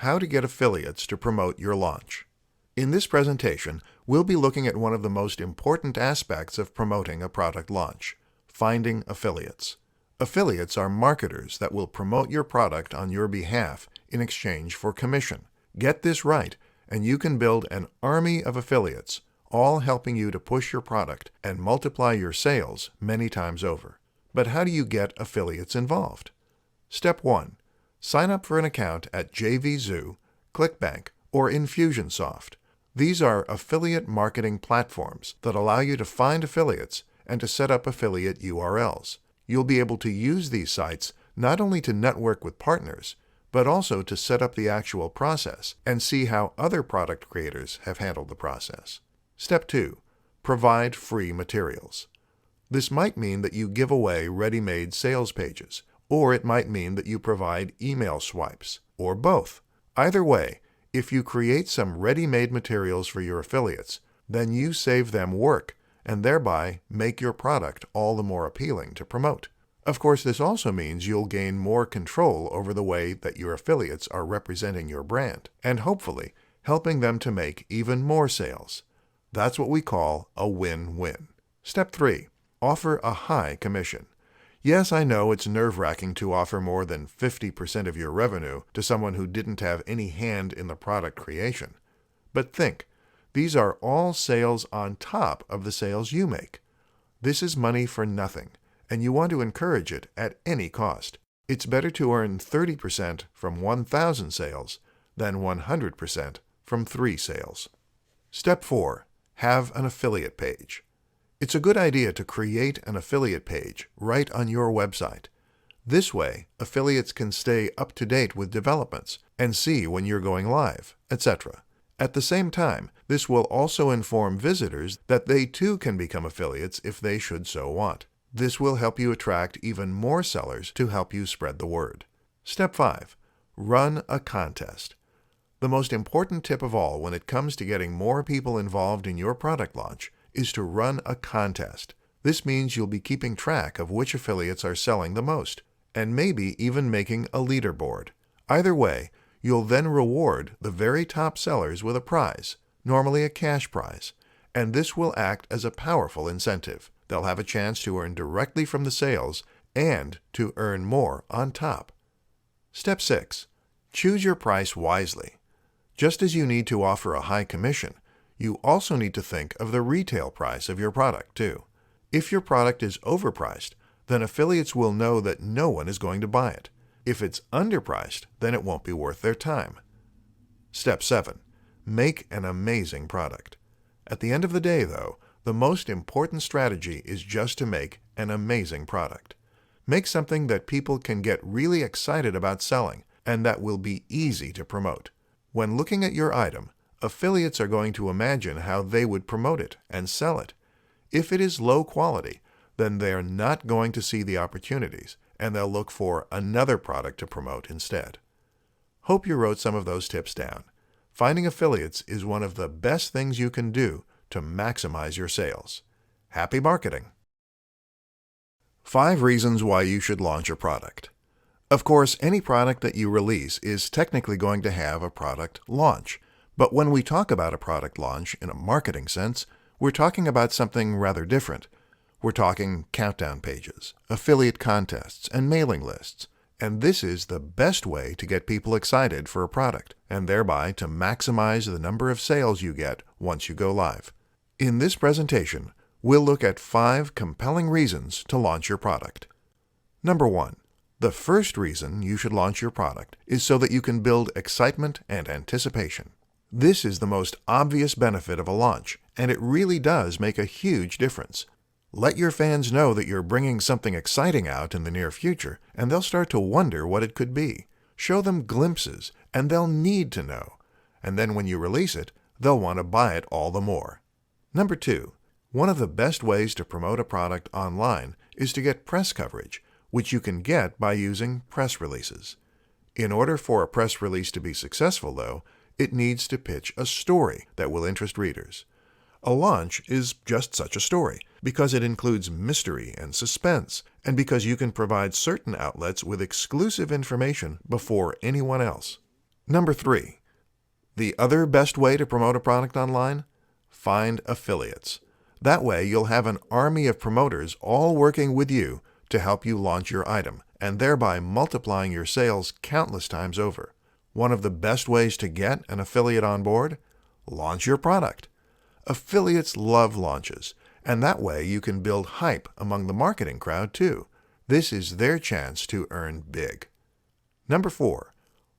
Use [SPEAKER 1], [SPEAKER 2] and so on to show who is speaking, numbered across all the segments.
[SPEAKER 1] how to get affiliates to promote your launch. In this presentation, we'll be looking at one of the most important aspects of promoting a product launch: finding affiliates. Affiliates are marketers that will promote your product on your behalf in exchange for commission. Get this right, and you can build an army of affiliates, all helping you to push your product and multiply your sales many times over. But how do you get affiliates involved? Step 1. Sign up for an account at JVZoo, ClickBank, or Infusionsoft. These are affiliate marketing platforms that allow you to find affiliates and to set up affiliate URLs. You'll be able to use these sites not only to network with partners, but also to set up the actual process and see how other product creators have handled the process. Step 2. Provide free materials. This might mean that you give away ready-made sales pages, or it might mean that you provide email swipes, or both. Either way, if you create some ready-made materials for your affiliates, then you save them work and thereby make your product all the more appealing to promote. Of course, this also means you'll gain more control over the way that your affiliates are representing your brand, and hopefully helping them to make even more sales. That's what we call a win-win. Step 3. Offer a high commission. Yes, I know it's nerve-wracking to offer more than 50% of your revenue to someone who didn't have any hand in the product creation. But think, these are all sales on top of the sales you make. This is money for nothing, and you want to encourage it at any cost. It's better to earn 30% from 1,000 sales than 100% from 3 sales. Step 4. Have an affiliate page. It's a good idea to create an affiliate page right on your website. This way, affiliates can stay up to date with developments and see when you're going live, etc. At the same time, this will also inform visitors that they too can become affiliates if they should so want. This will help you attract even more sellers to help you spread the word. Step 5. Run a contest. The most important tip of all when it comes to getting more people involved in your product launch is to run a contest. This means you'll be keeping track of which affiliates are selling the most, and maybe even making a leaderboard. Either way, you'll then reward the very top sellers with a prize, normally a cash prize, and this will act as a powerful incentive. They'll have a chance to earn directly from the sales and to earn more on top. Step 6. Choose your price wisely. Just as you need to offer a high commission, you also need to think of the retail price of your product too. If your product is overpriced, then affiliates will know that no one is going to buy it. If it's underpriced, then it won't be worth their time. Step 7. Make an amazing product. At the end of the day, though, the most important strategy is just to make an amazing product. Make something that people can get really excited about selling and that will be easy to promote. When looking at your item, affiliates are going to imagine how they would promote it and sell it. If it is low quality, then they are not going to see the opportunities, and they'll look for another product to promote instead. Hope you wrote some of those tips down. Finding affiliates is one of the best things you can do to maximize your sales. Happy marketing! 5 reasons why you should launch a product. Of course, any product that you release is technically going to have a product launch. But when we talk about a product launch in a marketing sense, we're talking about something rather different. We're talking countdown pages, affiliate contests, and mailing lists. And this is the best way to get people excited for a product, and thereby to maximize the number of sales you get once you go live. In this presentation, we'll look at 5 compelling reasons to launch your product. Number 1. The first reason you should launch your product is so that you can build excitement and anticipation. This is the most obvious benefit of a launch, and it really does make a huge difference. Let your fans know that you're bringing something exciting out in the near future, and they'll start to wonder what it could be. Show them glimpses, and they'll need to know. And then when you release it, they'll want to buy it all the more. Number 2. One of the best ways to promote a product online is to get press coverage, which you can get by using press releases. In order for a press release to be successful, though, it needs to pitch a story that will interest readers. A launch is just such a story, because it includes mystery and suspense, and because you can provide certain outlets with exclusive information before anyone else. Number 3. The other best way to promote a product online? Find affiliates. That way you'll have an army of promoters all working with you to help you launch your item, and thereby multiplying your sales countless times over. One of the best ways to get an affiliate on board? Launch your product. Affiliates love launches, and that way you can build hype among the marketing crowd too. This is their chance to earn big. Number 4.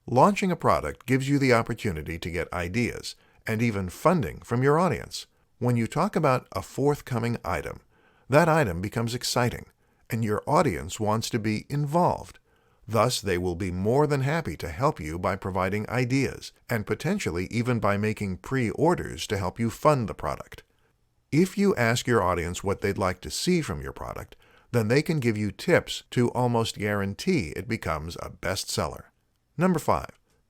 [SPEAKER 1] Launching a product gives you the opportunity to get ideas and even funding from your audience. When you talk about a forthcoming item, that item becomes exciting, and your audience wants to be involved. Thus, they will be more than happy to help you by providing ideas, and potentially even by making pre-orders to help you fund the product. If you ask your audience what they'd like to see from your product, then they can give you tips to almost guarantee it becomes a bestseller. Number 5.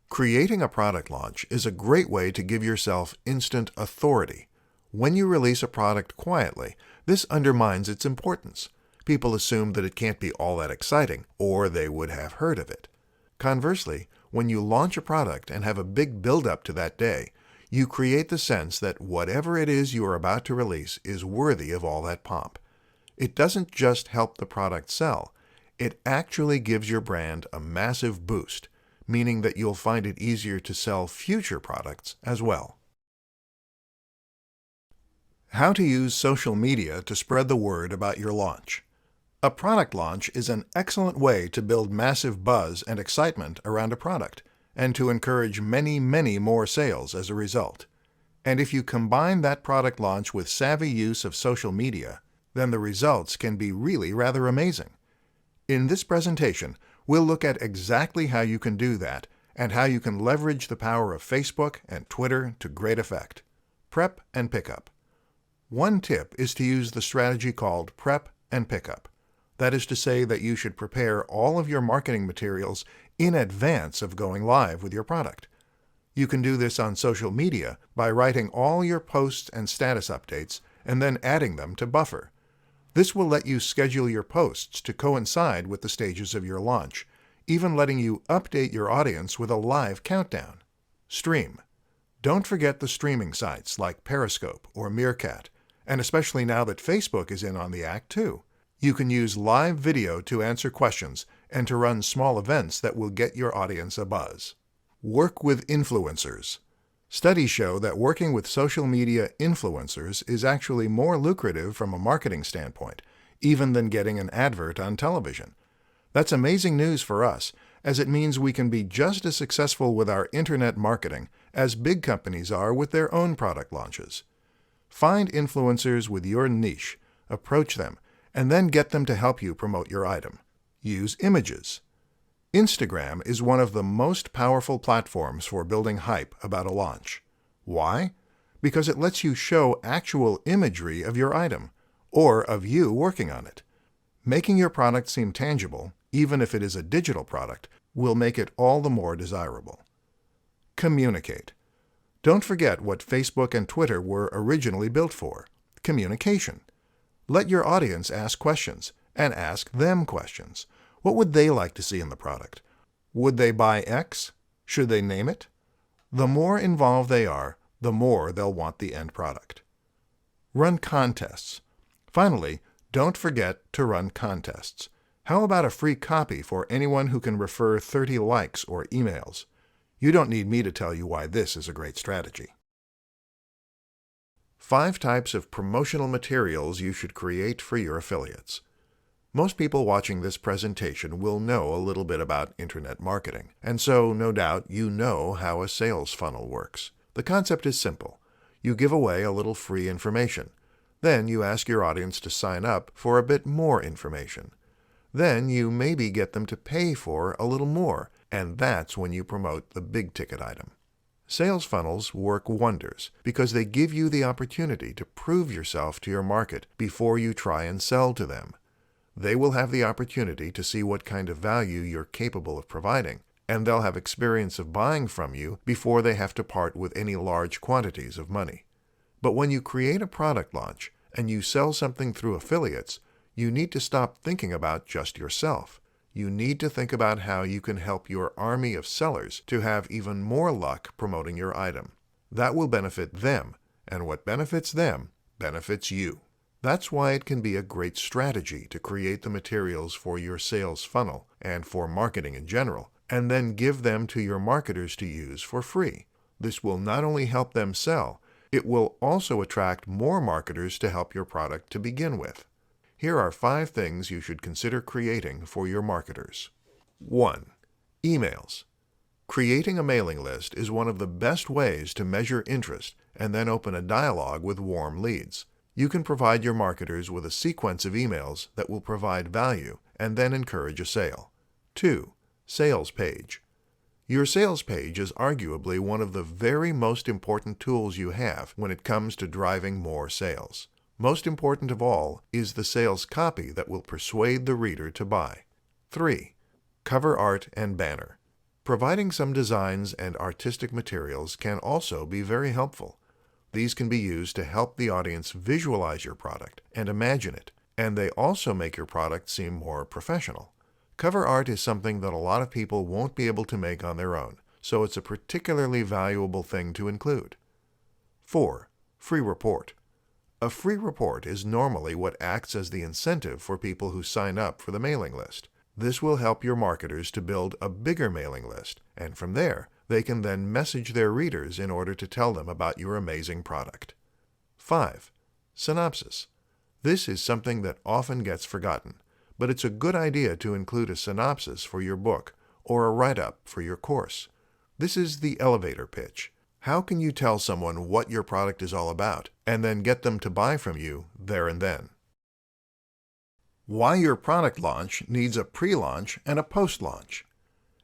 [SPEAKER 1] Creating a product launch is a great way to give yourself instant authority. When you release a product quietly, this undermines its importance. People assume that it can't be all that exciting, or they would have heard of it. Conversely, when you launch a product and have a big build-up to that day, you create the sense that whatever it is you are about to release is worthy of all that pomp. It doesn't just help the product sell, it actually gives your brand a massive boost, meaning that you'll find it easier to sell future products as well. How to use social media to spread the word about your launch. A product launch is an excellent way to build massive buzz and excitement around a product, and to encourage many more sales as a result. And if you combine that product launch with savvy use of social media, then the results can be really rather amazing. In this presentation, we'll look at exactly how you can do that, and how you can leverage the power of Facebook and Twitter to great effect. Prep and pickup. One tip is to use the strategy called prep and pickup. That is to say that you should prepare all of your marketing materials in advance of going live with your product. You can do this on social media by writing all your posts and status updates and then adding them to Buffer. This will let you schedule your posts to coincide with the stages of your launch, even letting you update your audience with a live countdown. Stream. Don't forget the streaming sites like Periscope or Meerkat, and especially now that Facebook is in on the act too. You can use live video to answer questions and to run small events that will get your audience a buzz. Work with influencers. Studies show that working with social media influencers is actually more lucrative from a marketing standpoint, even than getting an advert on television. That's amazing news for us, as it means we can be just as successful with our internet marketing as big companies are with their own product launches. Find influencers with your niche, approach them, and then get them to help you promote your item. Use images. Instagram is one of the most powerful platforms for building hype about a launch. Why? Because it lets you show actual imagery of your item, or of you working on it. Making your product seem tangible, even if it is a digital product, will make it all the more desirable. Communicate. Don't forget what Facebook and Twitter were originally built for: communication. Let your audience ask questions, and ask them questions. What would they like to see in the product? Would they buy X? Should they name it? The more involved they are, the more they'll want the end product. Run contests. Finally, don't forget to run contests. How about a free copy for anyone who can refer 30 likes or emails? You don't need me to tell you why this is a great strategy. 5 types of promotional materials you should create for your affiliates. Most people watching this presentation will know a little bit about internet marketing, and so no doubt you know how a sales funnel works. The concept is simple. You give away a little free information. Then you ask your audience to sign up for a bit more information. Then you maybe get them to pay for a little more, and that's when you promote the big-ticket item. Sales funnels work wonders because they give you the opportunity to prove yourself to your market before you try and sell to them. They will have the opportunity to see what kind of value you're capable of providing, and they'll have experience of buying from you before they have to part with any large quantities of money. But when you create a product launch and you sell something through affiliates, you need to stop thinking about just yourself. you need to think about how you can help your army of sellers to have even more luck promoting your item. That will benefit them, and what benefits them benefits you. That's why it can be a great strategy to create the materials for your sales funnel and for marketing in general, and then give them to your marketers to use for free. This will not only help them sell, it will also attract more marketers to help your product to begin with. Here are 5 things you should consider creating for your marketers. 1. Emails. Creating a mailing list is one of the best ways to measure interest and then open a dialogue with warm leads. You can provide your marketers with a sequence of emails that will provide value and then encourage a sale. 2. Sales page. Your sales page is arguably one of the very most important tools you have when it comes to driving more sales. Most important of all is the sales copy that will persuade the reader to buy. 3. Cover art and banner. Providing some designs and artistic materials can also be very helpful. These can be used to help the audience visualize your product and imagine it, and they also make your product seem more professional. Cover art is something that a lot of people won't be able to make on their own, so it's a particularly valuable thing to include. 4. Free report. A free report is normally what acts as the incentive for people who sign up for the mailing list. This will help your marketers to build a bigger mailing list, and from there, they can then message their readers in order to tell them about your amazing product. 5. Synopsis. This is something that often gets forgotten, but it's a good idea to include a synopsis for your book or a write-up for your course. This is the elevator pitch. How can you tell someone what your product is all about and then get them to buy from you there and then? Why your product launch needs a pre-launch and a post-launch.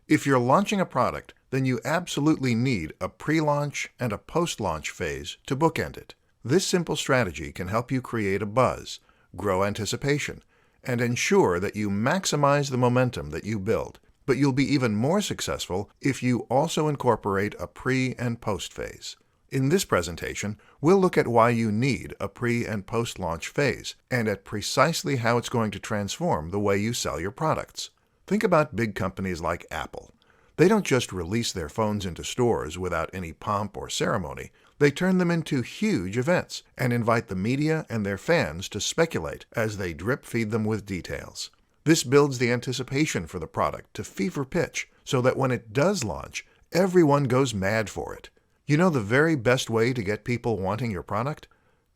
[SPEAKER 1] If you're launching a product, then you absolutely need a pre-launch and a post-launch phase to bookend it. This simple strategy can help you create a buzz, grow anticipation, and ensure that you maximize the momentum that you build. But you'll be even more successful if you also incorporate a pre- and post phase. In this presentation, we'll look at why you need a pre- and post-launch phase, and at precisely how it's going to transform the way you sell your products. Think about big companies like Apple. They don't just release their phones into stores without any pomp or ceremony. They turn them into huge events and invite the media and their fans to speculate as they drip-feed them with details. This builds the anticipation for the product to fever pitch so that when it does launch, everyone goes mad for it. You know the very best way to get people wanting your product?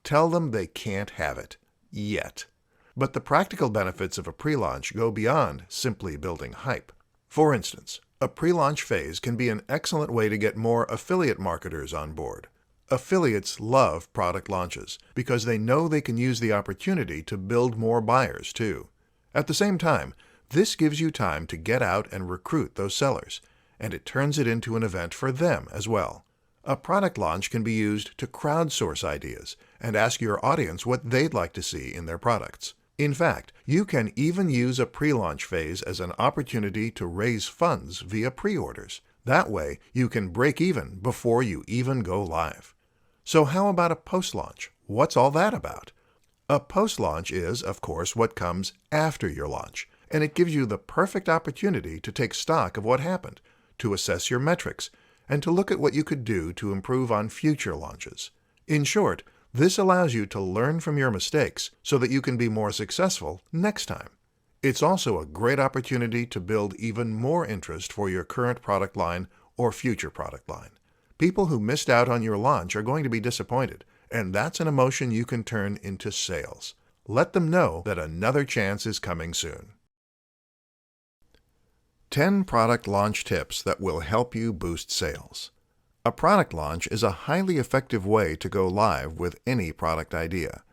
[SPEAKER 1] Tell them they can't have it. Yet. But the practical benefits of a pre-launch go beyond simply building hype. For instance, a pre-launch phase can be an excellent way to get more affiliate marketers on board. Affiliates love product launches because they know they can use the opportunity to build more buyers too. At the same time, this gives you time to get out and recruit those sellers, and it turns it into an event for them as well. A product launch can be used to crowdsource ideas and ask your audience what they'd like to see in their products. In fact, you can even use a pre-launch phase as an opportunity to raise funds via pre-orders. That way, you can break even before you even go live. So how about a post-launch? What's all that about? A post-launch is, of course, what comes after your launch, and it gives you the perfect opportunity to take stock of what happened, to assess your metrics, and to look at what you could do to improve on future launches. In short, this allows you to learn from your mistakes so that you can be more successful next time. It's also a great opportunity to build even more interest for your current product line or future product line. People who missed out on your launch are going to be disappointed, and that's an emotion you can turn into sales. Let them know that another chance is coming soon. 10 product launch tips that will help you boost sales. A product launch is a highly effective way to go live with any product idea.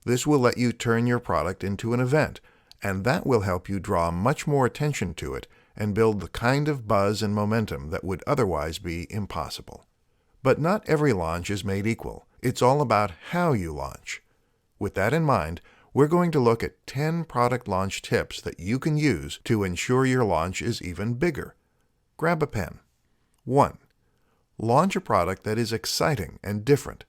[SPEAKER 1] This will let you turn your product into an event, and that will help you draw much more attention to it and build the kind of buzz and momentum that would otherwise be impossible. But not every launch is made equal. It's all about how you launch. With that in mind, we're going to look at 10 product launch tips that you can use to ensure your launch is even bigger. Grab a pen. 1. Launch a product that is exciting and different.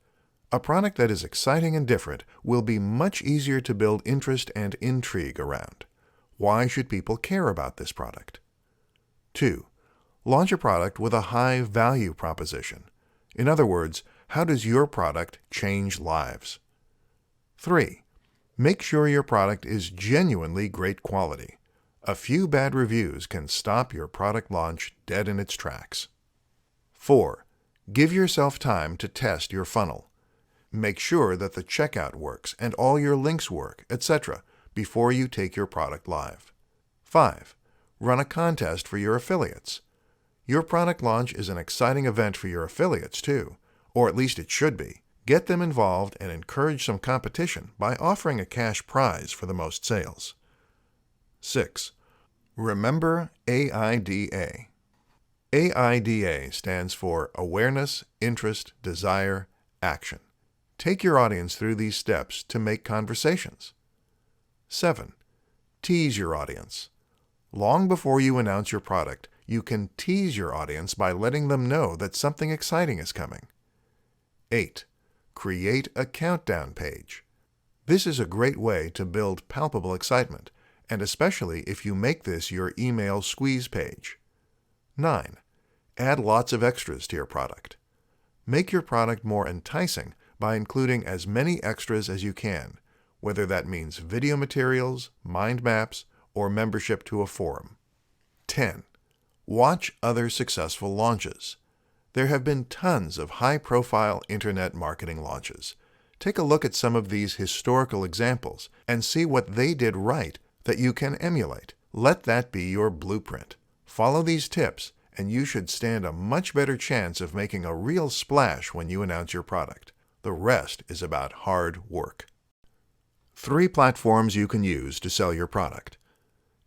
[SPEAKER 1] A product that is exciting and different will be much easier to build interest and intrigue around. Why should people care about this product? 2. Launch a product with a high value proposition. In other words, how does your product change lives? 3. Make sure your product is genuinely great quality. A few bad reviews can stop your product launch dead in its tracks. 4. Give yourself time to test your funnel. Make sure that the checkout works and all your links work, etc., before you take your product live. 5. Run a contest for your affiliates. Your product launch is an exciting event for your affiliates too, or at least it should be. Get them involved and encourage some competition by offering a cash prize for the most sales. 6. Remember AIDA. AIDA stands for Awareness, Interest, Desire, Action. Take your audience through these steps to make conversations. 7. Tease your audience. Long before you announce your product, you can tease your audience by letting them know that something exciting is coming. 8. Create a countdown page. This is a great way to build palpable excitement, and especially if you make this your email squeeze page. 9. Add lots of extras to your product. Make your product more enticing by including as many extras as you can, whether that means video materials, mind maps, or membership to a forum. 10. Watch other successful launches. There have been tons of high-profile internet marketing launches. Take a look at some of these historical examples and see what they did right that you can emulate. Let that be your blueprint. Follow these tips, and you should stand a much better chance of making a real splash when you announce your product. The rest is about hard work. 3 platforms you can use to sell your product.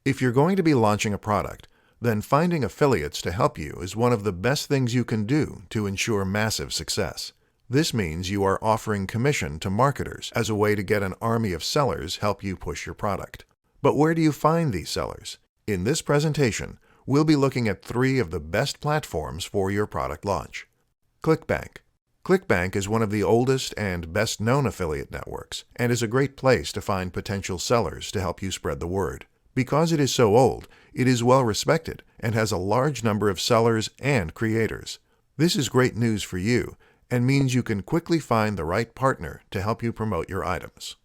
[SPEAKER 1] If you're going to be launching a product, then finding affiliates to help you is one of the best things you can do to ensure massive success. This means you are offering commission to marketers as a way to get an army of sellers help you push your product. But where do you find these sellers? In this presentation, we'll be looking at 3 of the best platforms for your product launch. ClickBank. ClickBank is one of the oldest and best-known affiliate networks and is a great place to find potential sellers to help you spread the word. Because it is so old, it is well respected and has a large number of sellers and creators. This is great news for you and means you can quickly find the right partner to help you promote your items.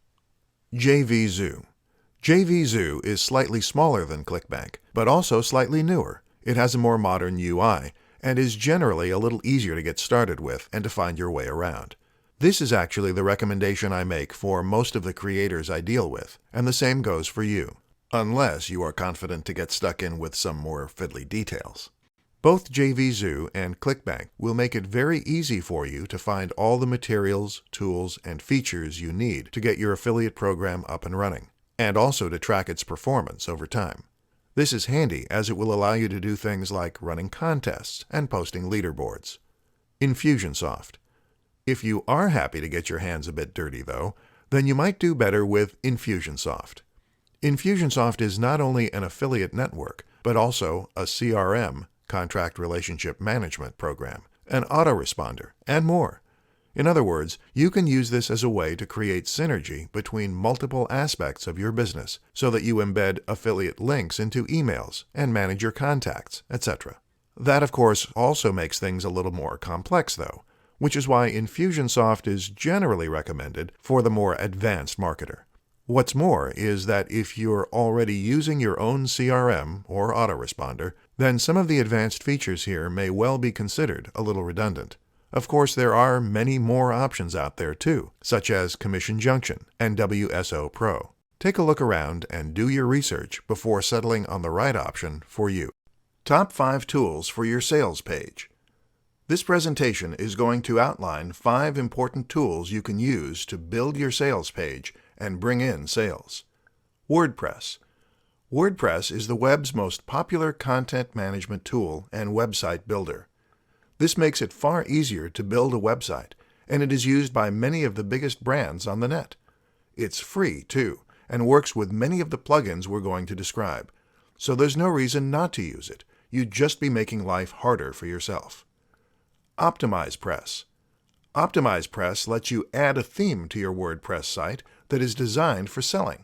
[SPEAKER 1] JVZoo. JVZoo is slightly smaller than ClickBank, but also slightly newer. It has a more modern UI and is generally a little easier to get started with and to find your way around. This is actually the recommendation I make for most of the creators I deal with, and the same goes for you, unless you are confident to get stuck in with some more fiddly details. Both JVZoo and ClickBank will make it very easy for you to find all the materials, tools, and features you need to get your affiliate program up and running, and also to track its performance over time. This is handy as it will allow you to do things like running contests and posting leaderboards. Infusionsoft. If you are happy to get your hands a bit dirty, though, then you might do better with Infusionsoft. Infusionsoft is not only an affiliate network, but also a CRM, contract relationship management program, an autoresponder, and more. In other words, you can use this as a way to create synergy between multiple aspects of your business so that you embed affiliate links into emails and manage your contacts, etc. That, of course, also makes things a little more complex, though, which is why Infusionsoft is generally recommended for the more advanced marketer. What's more is that if you're already using your own CRM or autoresponder, then some of the advanced features here may well be considered a little redundant. Of course, there are many more options out there too, such as Commission Junction and WSO Pro. Take a look around and do your research before settling on the right option for you. Top 5 tools for your sales page. This presentation is going to outline 5 important tools you can use to build your sales page and bring in sales. WordPress. WordPress is the web's most popular content management tool and website builder. This makes it far easier to build a website, and it is used by many of the biggest brands on the net. It's free, too, and works with many of the plugins we're going to describe, so there's no reason not to use it. You'd just be making life harder for yourself. OptimizePress. OptimizePress lets you add a theme to your WordPress site that is designed for selling.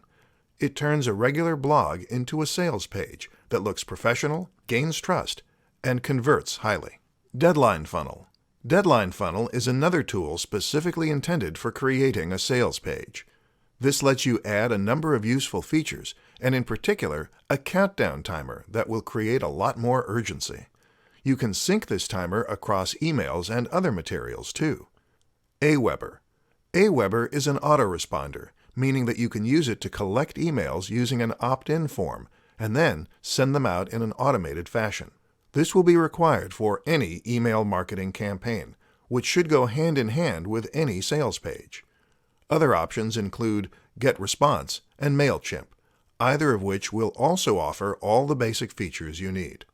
[SPEAKER 1] It turns a regular blog into a sales page that looks professional, gains trust, and converts highly. Deadline Funnel. Deadline Funnel is another tool specifically intended for creating a sales page. This lets you add a number of useful features, and in particular, a countdown timer that will create a lot more urgency. You can sync this timer across emails and other materials too. Aweber. Aweber is an autoresponder, meaning that you can use it to collect emails using an opt-in form and then send them out in an automated fashion. This will be required for any email marketing campaign, which should go hand in hand with any sales page. Other options include GetResponse and MailChimp, either of which will also offer all the basic features you need.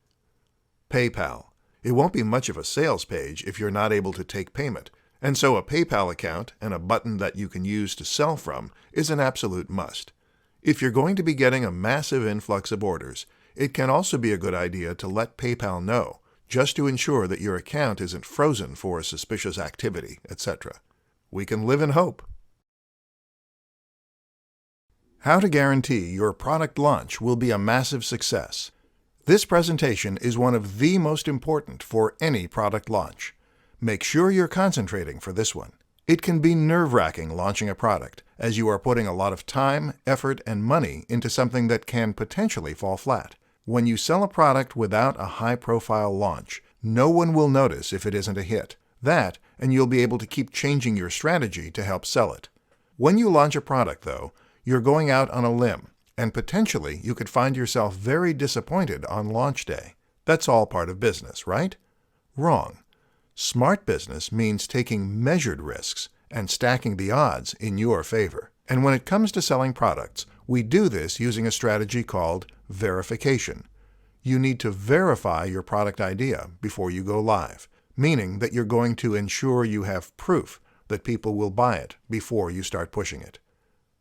[SPEAKER 1] PayPal. It won't be much of a sales page if you're not able to take payment, and so a PayPal account and a button that you can use to sell from is an absolute must. If you're going to be getting a massive influx of orders, it can also be a good idea to let PayPal know, just to ensure that your account isn't frozen for suspicious activity, etc. We can live in hope. How to guarantee your product launch will be a massive success. This presentation is one of the most important for any product launch. Make sure you're concentrating for this one. It can be nerve-wracking launching a product, as you are putting a lot of time, effort, and money into something that can potentially fall flat. When you sell a product without a high-profile launch, no one will notice if it isn't a hit. That, and you'll be able to keep changing your strategy to help sell it. When you launch a product, though, you're going out on a limb, and potentially you could find yourself very disappointed on launch day. That's all part of business, right? Wrong. Smart business means taking measured risks and stacking the odds in your favor. And when it comes to selling products, we do this using a strategy called verification. You need to verify your product idea before you go live, meaning that you're going to ensure you have proof that people will buy it before you start pushing it.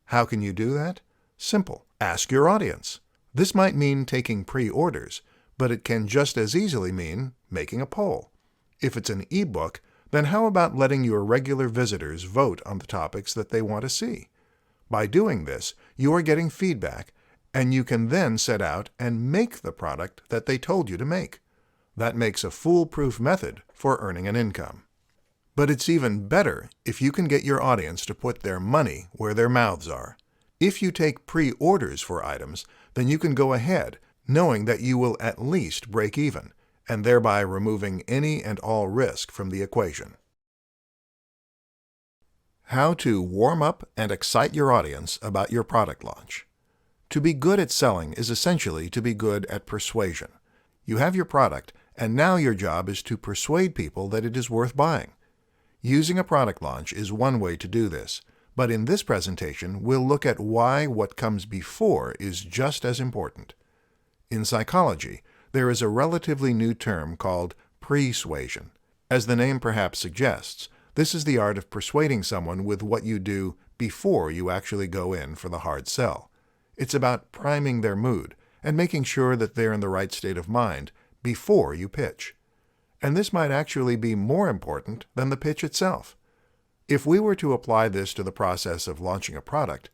[SPEAKER 1] How can you do that? Simple. Ask your audience. This might mean taking pre-orders, but it can just as easily mean making a poll. If it's an ebook, then how about letting your regular visitors vote on the topics that they want to see? By doing this, you are getting feedback, and you can then set out and make the product that they told you to make. That makes a foolproof method for earning an income. But it's even better if you can get your audience to put their money where their mouths are. If you take pre-orders for items, then you can go ahead, knowing that you will at least break even, and thereby removing any and all risk from the equation. How to warm up and excite your audience about your product launch. To be good at selling is essentially to be good at persuasion. You have your product, and now your job is to persuade people that it is worth buying. Using a product launch is one way to do this, but in this presentation, we'll look at why what comes before is just as important. In psychology, there is a relatively new term called persuasion. As the name perhaps suggests, this is the art of persuading someone with what you do before you actually go in for the hard sell. It's about priming their mood and making sure that they're in the right state of mind before you pitch. And this might actually be more important than the pitch itself. If we were to apply this to the process of launching a product,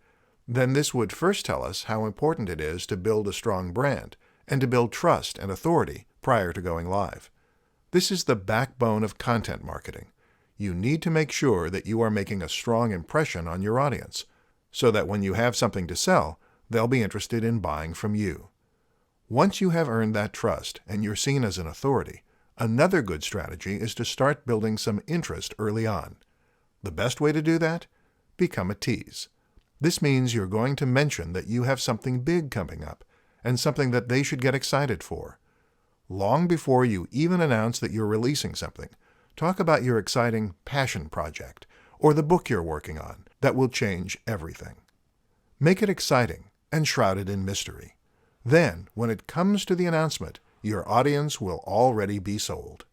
[SPEAKER 1] then this would first tell us how important it is to build a strong brand and to build trust and authority prior to going live. This is the backbone of content marketing. You need to make sure that you are making a strong impression on your audience, so that when you have something to sell, they'll be interested in buying from you. Once you have earned that trust and you're seen as an authority, another good strategy is to start building some interest early on. The best way to do that? Become a tease. This means you're going to mention that you have something big coming up and something that they should get excited for. Long before you even announce that you're releasing something, talk about your exciting passion project or the book you're working on that will change everything. Make it exciting and shrouded in mystery. Then, when it comes to the announcement, your audience will already be sold.